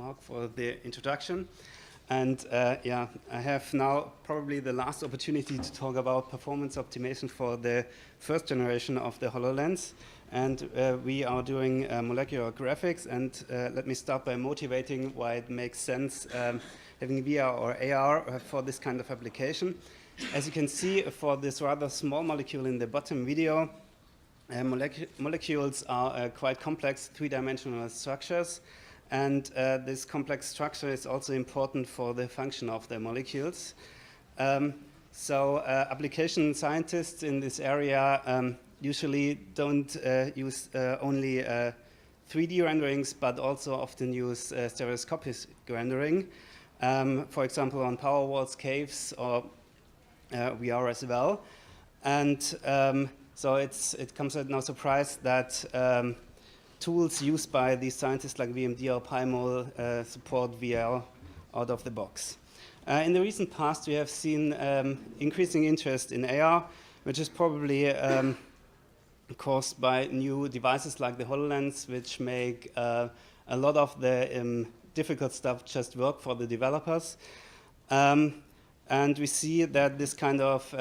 Mark, for the introduction. And yeah, I have now probably the last opportunity to talk about performance optimization for the first generation of the HoloLens. And we are doing molecular graphics. And let me start by motivating why it makes sense having VR or AR for this kind of application. As you can see, for this rather small molecule in the bottom video, molecules are quite complex three-dimensional structures. And this complex structure is also important for the function of the molecules. Application scientists in this area usually don't use only 3D renderings, but also often use stereoscopic rendering. For example, on power walls, caves, or VR as well. And so it comes as no surprise that tools used by these scientists like VMD or PyMol support VR out of the box. In the recent past, we have seen increasing interest in AR, which is probably caused by new devices like the HoloLens, which make a lot of the difficult stuff just work for the developers. And we see that this kind of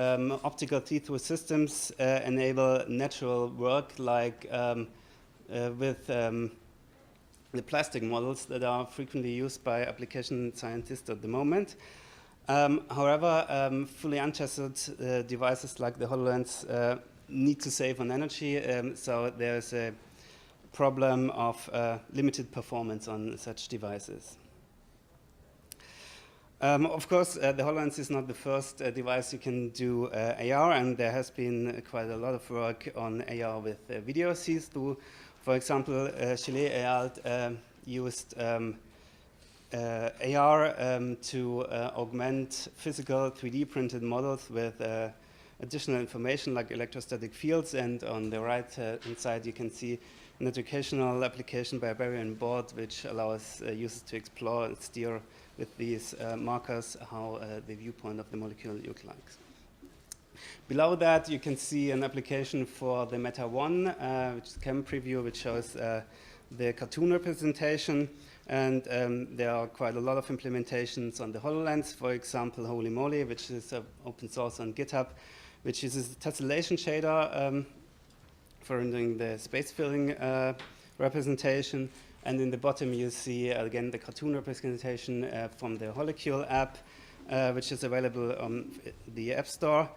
optical see-through systems enable natural work like with the plastic models that are frequently used by application scientists at the moment. However, fully untested devices like the HoloLens need to save on energy, so there's a problem of limited performance on such devices. Of course, the HoloLens is not the first device you can do AR, and there has been quite a lot of work on AR with video see-through. For example, Chile et al. Used AR to augment physical 3D printed models with additional information like electrostatic fields, and on the right hand side you can see an educational application by a Barian board which allows users to explore and steer with these markers how the viewpoint of the molecule looks like. Below that, you can see an application for the Meta 1, which is Cam Preview, which shows the cartoon representation. And there are quite a lot of implementations on the HoloLens. For example, Holy Moly, which is open source on GitHub, which uses a tessellation shader for rendering the space filling representation. And in the bottom, you see, again, the cartoon representation from the Molecule app, which is available on the App Store.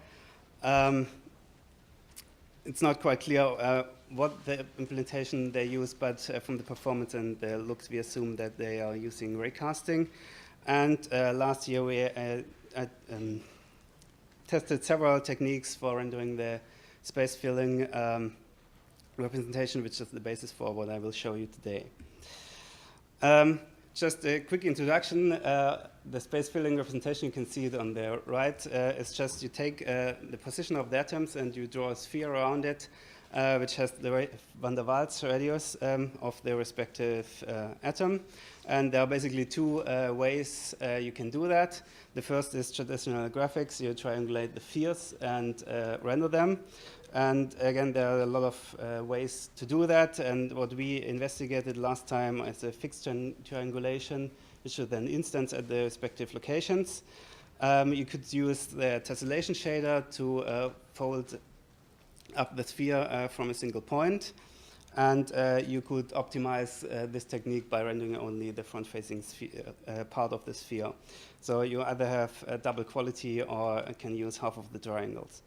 It's not quite clear what the implementation they use, but from the performance and the looks, we assume that they are using raycasting. And last year, we tested several techniques for rendering the space filling representation, which is the basis for what I will show you today. Just a quick introduction. The space filling representation, you can see it on the right. It's just you take the position of the atoms and you draw a sphere around it, which has the van der Waals radius of the respective atom. And there are basically two ways you can do that. The first is traditional graphics. You triangulate the spheres and render them. And again, there are a lot of ways to do that. And what we investigated last time is a fixed triangulation, which is an instance at the respective locations. You could use the tessellation shader to fold up the sphere from a single point. And you could optimize this technique by rendering only the front-facing part of the sphere. So you either have a double quality or can use half of the triangles.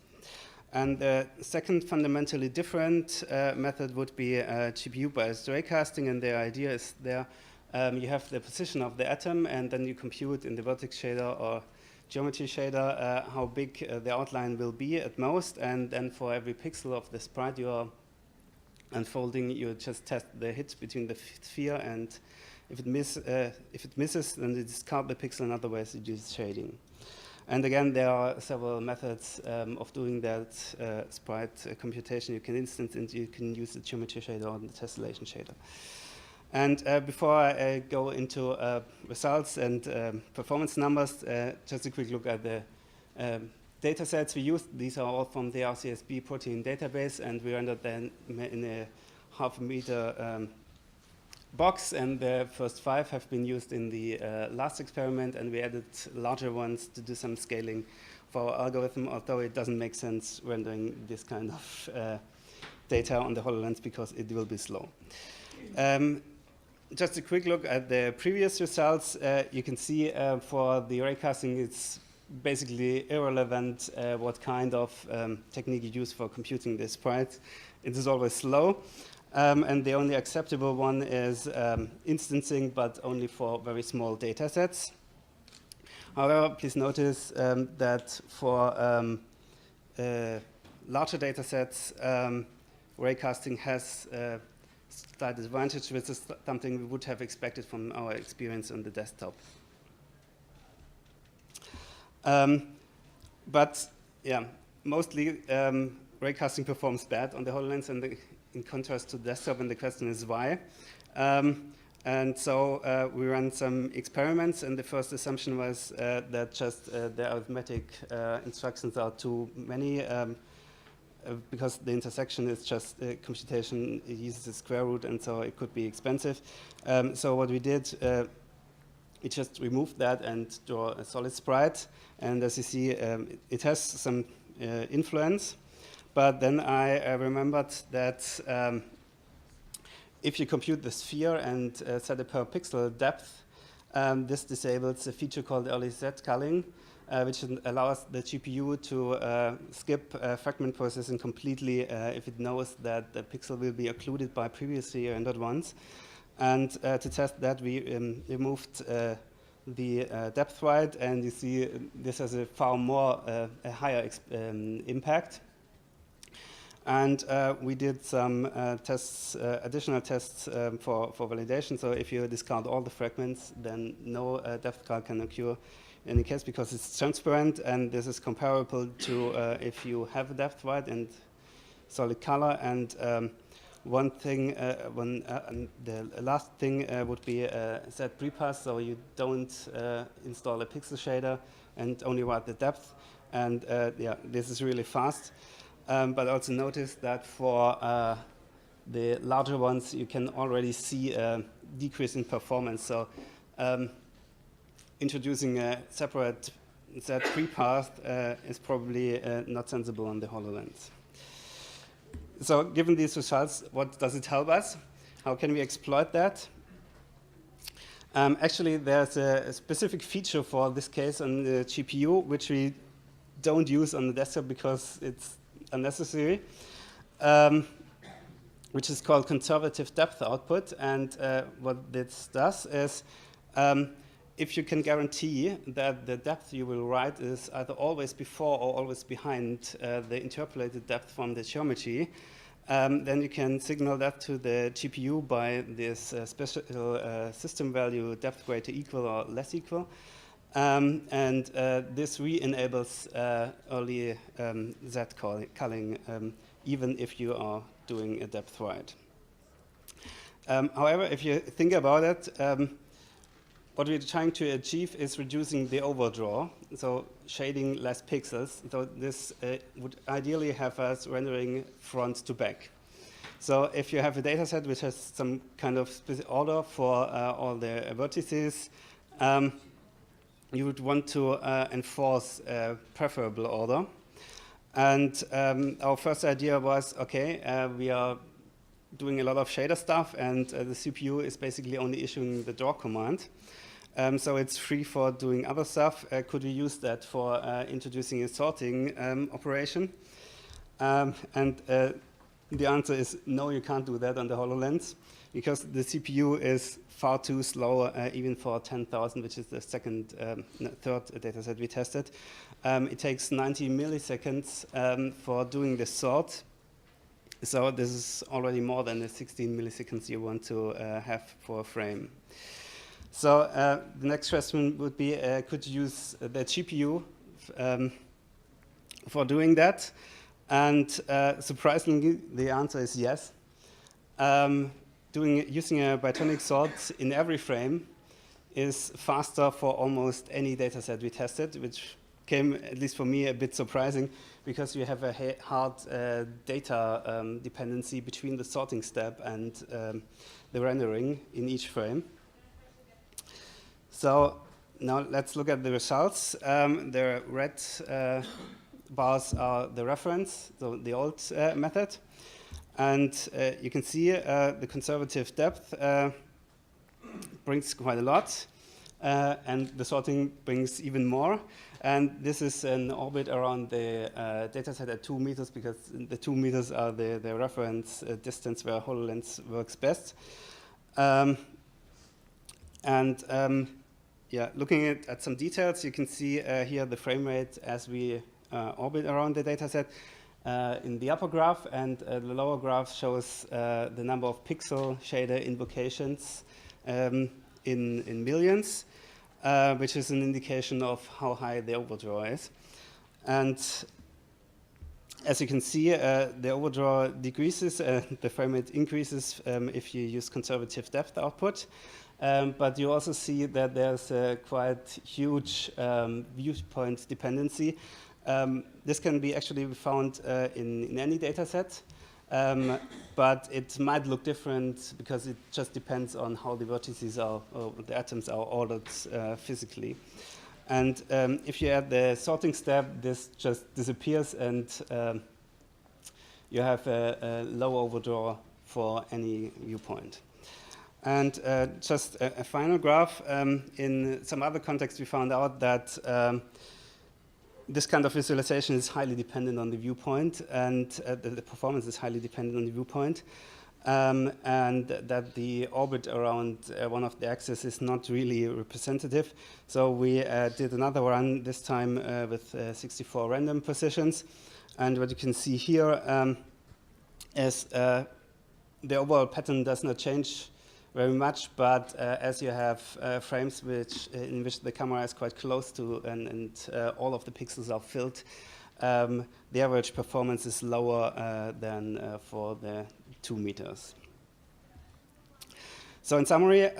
And the second fundamentally different method would be GPU-biased raycasting, and the idea is there you have the position of the atom, and then you compute in the vertex shader or geometry shader how big the outline will be at most, and then for every pixel of the sprite you are unfolding, you just test the hit between the sphere, and if it misses, then you discard the pixel, and otherwise you use shading. And again, there are several methods of doing that sprite computation. You can instance and you can use the geometry shader or the tessellation shader. And before I go into results and performance numbers, just a quick look at the data sets we used. These are all from the RCSB protein database, and we rendered them in a 0.5 meter box, and the first 5 have been used in the last experiment, and we added larger ones to do some scaling for our algorithm, although it doesn't make sense rendering this kind of data on the HoloLens because it will be slow. Just a quick look at the previous results. You can see for the raycasting, it's basically irrelevant what kind of technique you use for computing the sprites. It is always slow. And the only acceptable one is instancing, but only for very small data sets. However, please notice that for larger data sets, raycasting has slight advantage, which is something we would have expected from our experience on the desktop. But yeah, mostly raycasting performs bad on the HoloLens, and in contrast to the desktop, and the question is why. And so we ran some experiments, and the first assumption was that just the arithmetic instructions are too many, because the intersection is just computation, it uses the square root, and so it could be expensive. So what we did, we just removed that and draw a solid sprite. And as you see, it has some influence. But then I remembered that if you compute the sphere and set a per pixel depth, this disables a feature called early Z culling, which allows the GPU to skip fragment processing completely if it knows that the pixel will be occluded by previously rendered ones. And to test that, we removed the depth right, and you see this has a far more, a higher impact. And we did some tests, additional tests for validation. So if you discount all the fragments, then no depth calc can occur in any case because it's transparent, and this is comparable to if you have a depth right and solid color. And one thing, the last thing would be a set prepass, so you don't install a pixel shader and only write the depth. And yeah, this is really fast. But also notice that for the larger ones, you can already see a decrease in performance. So introducing a separate Z prepath is probably not sensible on the HoloLens. So given these results, what does it help us? How can we exploit that? Actually, there's a specific feature for this case on the GPU, which we don't use on the desktop because it's unnecessary, which is called conservative depth output. And what this does is, if you can guarantee that the depth you will write is either always before or always behind the interpolated depth from the geometry, then you can signal that to the GPU by this special system value depth greater equal or less equal. And this re-enables early Z culling, even if you are doing a depth write. However, if you think about it, what we're trying to achieve is reducing the overdraw, so shading less pixels. So this would ideally have us rendering front to back. So if you have a data set which has some kind of order for all the vertices, you would want to enforce a preferable order. And our first idea was, okay, we are doing a lot of shader stuff, and the CPU is basically only issuing the draw command. So it's free for doing other stuff. Could we use that for introducing a sorting operation? And the answer is no, you can't do that on the HoloLens, because the CPU is far too slow, even for 10,000, which is the third data set we tested. It takes 90 milliseconds for doing the sort. So this is already more than the 16 milliseconds you want to have for a frame. So the next question would be, could you use the GPU for doing that? And surprisingly, the answer is yes. Using a Bytonic sort in every frame is faster for almost any data set we tested, which came, at least for me, a bit surprising, because you have a hard data dependency between the sorting step and the rendering in each frame. So now let's look at the results. The red bars are the reference, so the old method. And you can see the conservative depth brings quite a lot, and the sorting brings even more. And this is an orbit around the dataset at 2 meters, because the 2 meters are the reference distance where HoloLens works best. Yeah, looking at some details, you can see here the frame rate as we orbit around the dataset in the upper graph, and the lower graph shows the number of pixel shader invocations in millions, which is an indication of how high the overdraw is. And as you can see, the overdraw decreases, the frame rate increases if you use conservative depth output. But you also see that there's a quite huge viewpoint dependency. This can be actually found in any data set, but it might look different because it just depends on how the vertices are, or the atoms are ordered physically. And if you add the sorting step, this just disappears, and you have a low overdraw for any viewpoint. And just a final graph. In some other contexts, we found out that this kind of visualization is highly dependent on the viewpoint, and the performance is highly dependent on the viewpoint, and that the orbit around one of the axes is not really representative. So we did another run, this time with 64 random positions. And what you can see here is the overall pattern does not change very much, but as you have frames in which the camera is quite close to and all of the pixels are filled, the average performance is lower than for the 2 meters. So in summary,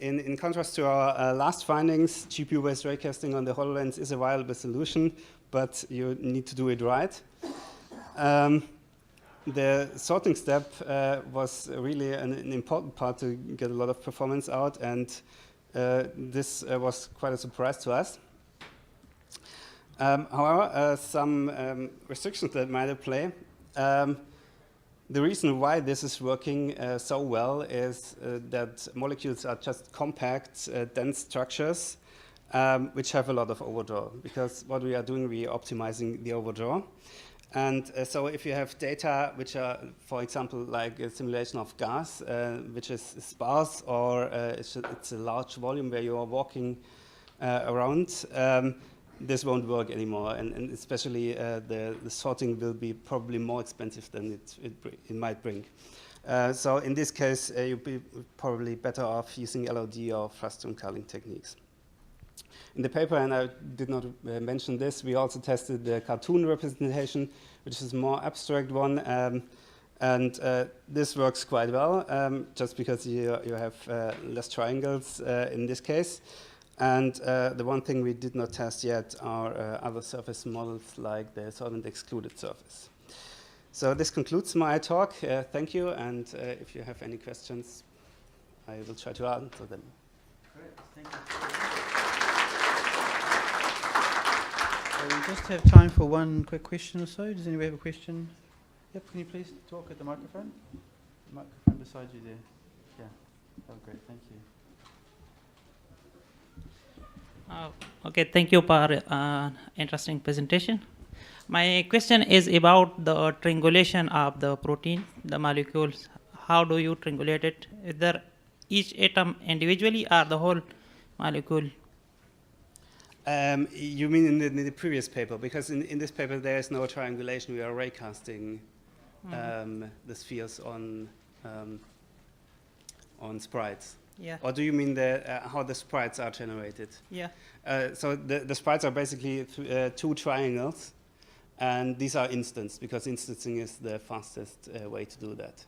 in contrast to our last findings, GPU-based raycasting on the HoloLens is a viable solution, but you need to do it right. The sorting step was really an important part to get a lot of performance out, and this was quite a surprise to us. However, some restrictions that might apply. The reason why this is working so well is that molecules are just compact, dense structures which have a lot of overdraw, because what we are doing, we are optimizing the overdraw. And so if you have data which are, for example, like a simulation of gas, which is sparse, or it's a large volume where you are walking around, this won't work anymore. And especially the sorting will be probably more expensive than it might bring. So in this case, you'll be probably better off using LOD or frustum culling techniques. In the paper, and I did not mention this, we also tested the cartoon representation, which is a more abstract one, and this works quite well, just because you have less triangles in this case. And the one thing we did not test yet are other surface models, like the solvent excluded surface. So this concludes my talk. Thank you, and if you have any questions, I will try to answer them. Great, thank you. We just have time for one quick question or so. Does anybody have a question? Yep, can you please talk at the microphone? The microphone beside you there. Yeah, oh great, thank you. Okay, thank you for interesting presentation. My question is about the triangulation of the protein, the molecules. How do you triangulate it? Either each atom individually or the whole molecule? You mean in the previous paper? Because in this paper there is no triangulation. We are raycasting the spheres on sprites. Yeah. Or do you mean how the sprites are generated? Yeah. So the sprites are basically two triangles, and these are instanced, because instancing is the fastest way to do that.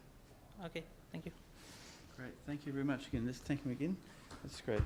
Okay, thank you. Great, thank you very much again. Let's thank him again. That's great.